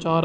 4